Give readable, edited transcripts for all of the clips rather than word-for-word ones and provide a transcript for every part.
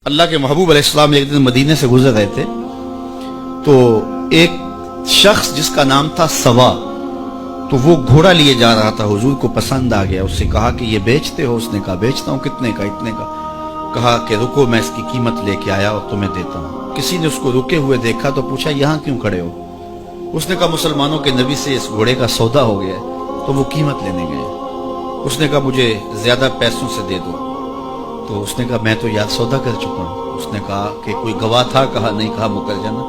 اللہ کے محبوب علیہ السلام ایک دن مدینے سے گزر رہے تھے تو ایک شخص جس کا نام تھا سوا، تو وہ گھوڑا لیے جا رہا تھا، حضور کو پسند آ گیا، اس سے کہا کہ یہ بیچتے ہو؟ اس نے کہا بیچتا ہوں۔ کتنے کا؟ اتنے کا۔ کہا کہ رکو میں اس کی قیمت لے کے آیا اور تمہیں دیتا ہوں۔ کسی نے اس کو رکے ہوئے دیکھا تو پوچھا یہاں کیوں کھڑے ہو؟ اس نے کہا مسلمانوں کے نبی سے اس گھوڑے کا سودا ہو گیا ہے تو وہ قیمت لینے گئے۔ اس نے کہا مجھے زیادہ پیسوں سے دے دو، تو اس نے کہا میں تو یار سودا کر چکا ہوں۔ اس نے کہا کہ کوئی گواہ تھا؟ کہا نہیں۔ کہا مکر جانا۔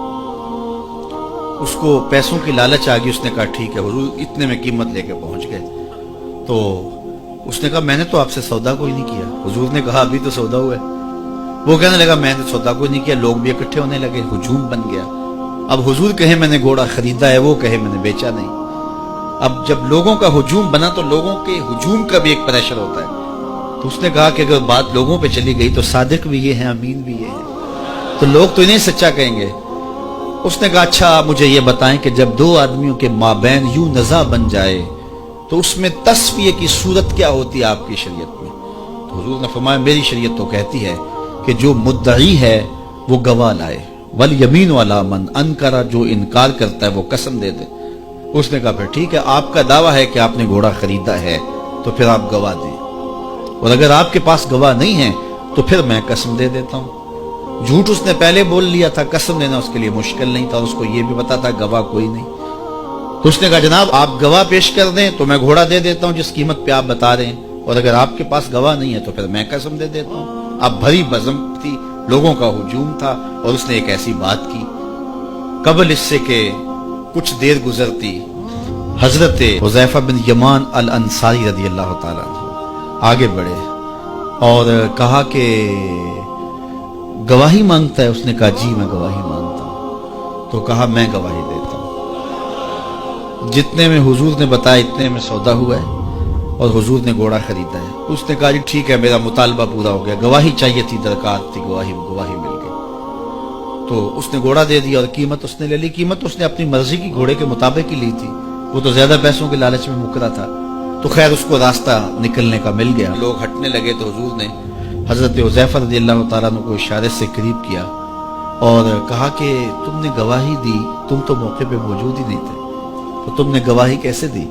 اس کو پیسوں کی لالچ آ گئی، اس نے کہا ٹھیک ہے حضور، اتنے میں قیمت لے کے پہنچ گئے۔ تو اس نے کہا میں نے تو آپ سے سودا کوئی نہیں کیا۔ حضور نے کہا ابھی تو سودا ہوا ہے۔ وہ کہنے لگا میں نے سودا کوئی نہیں کیا۔ لوگ بھی اکٹھے ہونے لگے، ہجوم بن گیا۔ اب حضور کہے میں نے گھوڑا خریدا ہے، وہ کہے میں نے بیچا نہیں۔ اب جب لوگوں کا ہجوم بنا تو لوگوں کے ہجوم کا بھی ایک پریشر ہوتا ہے۔ تو اس نے کہا کہ اگر بات لوگوں پہ چلی گئی تو صادق بھی یہ ہیں، امین بھی یہ ہیں، تو لوگ تو انہیں سچا کہیں گے۔ اس نے کہا اچھا مجھے یہ بتائیں کہ جب دو آدمیوں کے مابین یوں نزاع بن جائے تو اس میں تصفیہ کی صورت کیا ہوتی ہے آپ کی شریعت میں؟ تو حضور نے فرمایا میری شریعت تو کہتی ہے کہ جو مدعی ہے وہ گواہ لائے، والیمین علی من انکر، جو انکار کرتا ہے وہ قسم دے دے۔ اس نے کہا پھر ٹھیک ہے، آپ کا دعویٰ ہے کہ آپ نے گھوڑا خریدا ہے تو پھر آپ گواہ دیں، اور اگر آپ کے پاس گواہ نہیں ہے تو پھر میں قسم دے دیتا ہوں۔ جھوٹ اس نے پہلے بول لیا تھا، قسم دینا اس کے لیے مشکل نہیں تھا، اس کو یہ بھی پتا تھا گواہ کوئی نہیں۔ تو اس نے کہا جناب آپ گواہ پیش کر دیں تو میں گھوڑا دے دیتا ہوں جس قیمت پہ آپ بتا رہے ہیں، اور اگر آپ کے پاس گواہ نہیں ہے تو پھر میں قسم دے دیتا ہوں۔ اب بھری بزم تھی، لوگوں کا ہجوم تھا، اور اس نے ایک ایسی بات کی۔ قبل اس سے کہ کچھ دیر گزرتی، حضرت حذیفہ بن یمان الانصاری رضی اللہ تعالیٰ عنہ آگے بڑھے اور کہا کہ گواہی مانگتا ہے؟ اس نے کہا جی میں گواہی مانگتا ہوں۔ تو کہا میں گواہی دیتا ہوں، جتنے میں حضور نے بتایا اتنے میں سودا ہوا ہے اور حضور نے گھوڑا خریدا ہے۔ اس نے کہا جی ٹھیک ہے میرا مطالبہ پورا ہو گیا، گواہی چاہیے تھی، درکار تھی، گواہی مل گئی۔ تو اس نے گھوڑا دے دیا اور قیمت اس نے لے لی۔ قیمت اس نے اپنی مرضی کی گھوڑے کے مطابق ہی لی تھی، وہ تو زیادہ پیسوں کے لالچ میں مکرا تھا۔ تو خیر اس کو راستہ نکلنے کا مل گیا، لوگ ہٹنے لگے تو حضور نے حضرت حذیفہ رضی اللہ تعالیٰ عنہ کو اشارے سے قریب کیا اور کہا کہ تم نے گواہی دی، تم تو موقع پہ موجود ہی نہیں تھے، تو تم نے گواہی کیسے دی؟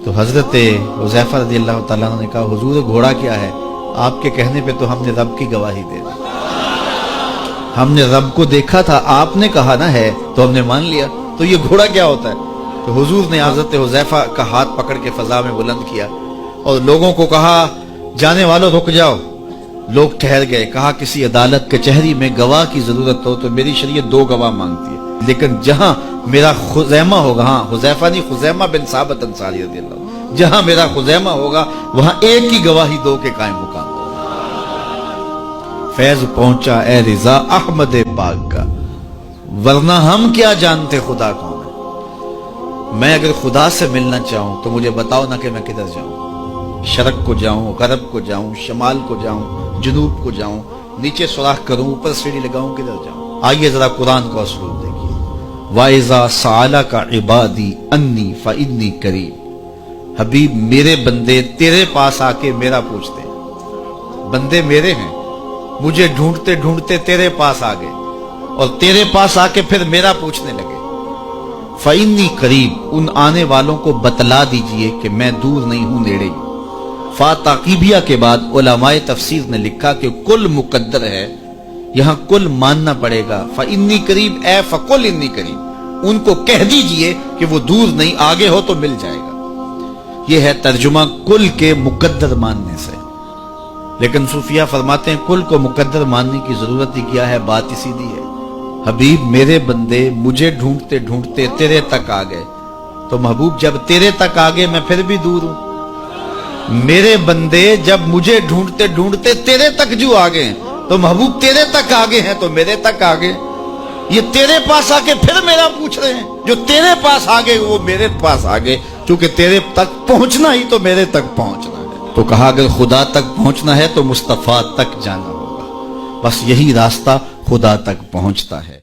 تو حضرت حذیفہ رضی اللہ تعالیٰ عنہ نے کہا حضور گھوڑا کیا ہے، آپ کے کہنے پہ تو ہم نے رب کی گواہی دے دی، ہم نے رب کو دیکھا تھا، آپ نے کہا نہ ہے تو ہم نے مان لیا، تو یہ گھوڑا کیا ہوتا ہے؟ تو حضور نے حضرت حذیفہ کا ہاتھ پکڑ کے فضا میں بلند کیا اور لوگوں کو کہا جانے والوں رک جاؤ۔ لوگ ٹھہر گئے۔ کہا کسی عدالت کچہری میں گواہ کی ضرورت ہو تو میری شریعت دو گواہ مانگتی ہے، لیکن جہاں میرا خزیمہ ہوگا، ہاں حذیفہ نہیں، خزیمہ بن ثابت انصاری رضی اللہ عنہ، جہاں میرا خزیمہ ہوگا وہاں ایک ہی گواہی دو کے قائم مقام ہوگا۔ فیض پہنچا اے رضا احمد پاک کا، ورنہ ہم کیا جانتے خدا کون ہے۔ میں اگر خدا سے ملنا چاہوں تو مجھے بتاؤ نہ کہ میں کدھر جاؤں، شرق کو جاؤں، غرب کو جاؤں، شمال کو جاؤں، جنوب کو جاؤں، نیچے سوراخ کروں، اوپر سیڑھی لگاؤں، کدھر جاؤں؟ آئیے ذرا قرآن کو اسلوب دیکھیے۔ وَإِذَا سَأَلَكَ عِبَادِي أَنِّي فَإِنِّي قَرِيبٌ، حبیب میرے بندے تیرے پاس آ کے میرا پوچھتے ہیں، بندے میرے ہیں، مجھے ڈھونڈتے ڈھونڈتے تیرے پاس آ گئے اور تیرے پاس آ کے پھر میرا پوچھنے لگے۔ فَإِنِّي قَرِيبٌ، ان آنے والوں کو بتلا دیجئے کہ میں دور نہیں ہوں، نیڑے ہی۔ فا تاقیبیہ کے بعد علماء تفسیر نے لکھا کہ کل مقدر ہے، یہاں کل ماننا پڑے گا۔ فَإِنِّي قَرِيبٌ اے فَقُلْ إِنِّي قَرِيبٌ، ان کو کہہ دیجئے کہ وہ دور نہیں، آگے ہو تو مل جائے گا۔ یہ ہے ترجمہ کل کے مقدر ماننے سے۔ لیکن صوفیہ فرماتے ہیں کل کو مقدر ماننے کی ضرورت ہی کیا ہے، بات ہی سیدھی ہے۔ حبیب میرے بندے مجھے ڈھونڈتے ڈھونڈتے تیرے تک آ گئے، تو محبوب جب تیرے تک آ گئے میں پھر بھی دور ہوں۔ میرے بندے جب مجھے ڈھونڈتے ڈھونڈتے تیرے تک جو آ گئے تو محبوب تیرے تک آگے ہیں تو میرے تک آگے۔ یہ تیرے پاس آ کے پھر میرا پوچھ رہے ہیں، جو تیرے پاس آگے وہ میرے پاس آگے، چونکہ تیرے تک پہنچنا ہی تو میرے تک پہنچنا ہے۔ تو کہا اگر خدا تک پہنچنا ہے تو مصطفیٰ تک جانا ہوگا، بس یہی راستہ خدا تک پہنچتا ہے۔